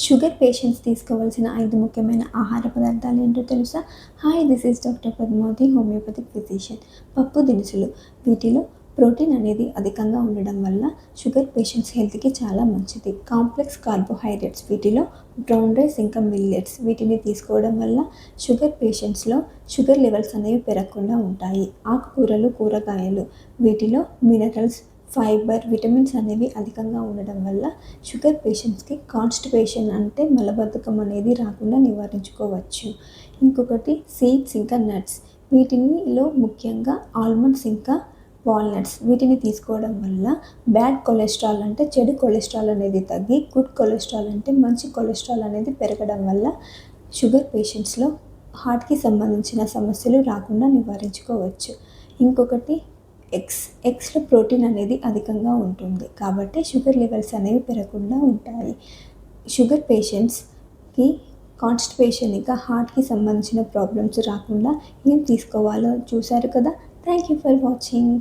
Sugar patients తీసుకోవాల్సిన 5 ముఖ్యమైన ఆహార పదార్థాలు ఏంటో తెలుసా? Hi, this is doctor Padmavati, homeopathic physician. పప్పు దినుసులు. వీటిలో ప్రోటీన్ అనేది అధికంగా ఉండడం వల్ల షుగర్ పేషెంట్స్ హెల్త్కి చాలా మంచిది. Complex carbohydrates. వీటిలో బ్రౌన్ రైస్ ఇంకా మిల్లెట్స్. వీటిని తీసుకోవడం వల్ల షుగర్ పేషెంట్స్లో షుగర్ లెవెల్స్ అనేవి పెరగకుండా ఉంటాయి. ఆకుకూరలు, కూరగాయలు. వీటిలో మినరల్స్, ఫైబర్, విటమిన్స్ అనేవి అధికంగా ఉండడం వల్ల షుగర్ పేషెంట్స్కి కాన్స్టిపేషన్ అంటే మలబద్ధకం అనేది రాకుండా నివారించుకోవచ్చు. ఇంకొకటి సీడ్స్ ఇంకా నట్స్. వీటిలో ముఖ్యంగా ఆల్మండ్స్ ఇంకా వాల్నట్స్. వీటిని తీసుకోవడం వల్ల బ్యాడ్ కొలెస్ట్రాల్ అంటే చెడు కొలెస్ట్రాల్ అనేది తగ్గి గుడ్ కొలెస్ట్రాల్ అంటే మంచి కొలెస్ట్రాల్ అనేది పెరగడం వల్ల షుగర్ పేషెంట్స్లో హార్ట్కి సంబంధించిన సమస్యలు రాకుండా నివారించుకోవచ్చు. ఇంకొకటి ఎగ్స్లో ప్రోటీన్ అనేది అధికంగా ఉంటుంది కాబట్టి షుగర్ లెవెల్స్ అనేవి పెరగకుండా ఉంటాయి. షుగర్ పేషెంట్స్కి కాన్స్టిపేషన్ ఇంకా హార్ట్కి సంబంధించిన ప్రాబ్లమ్స్ రాకుండా ఏం తీసుకోవాలో చూశారు కదా. Thank you for watching.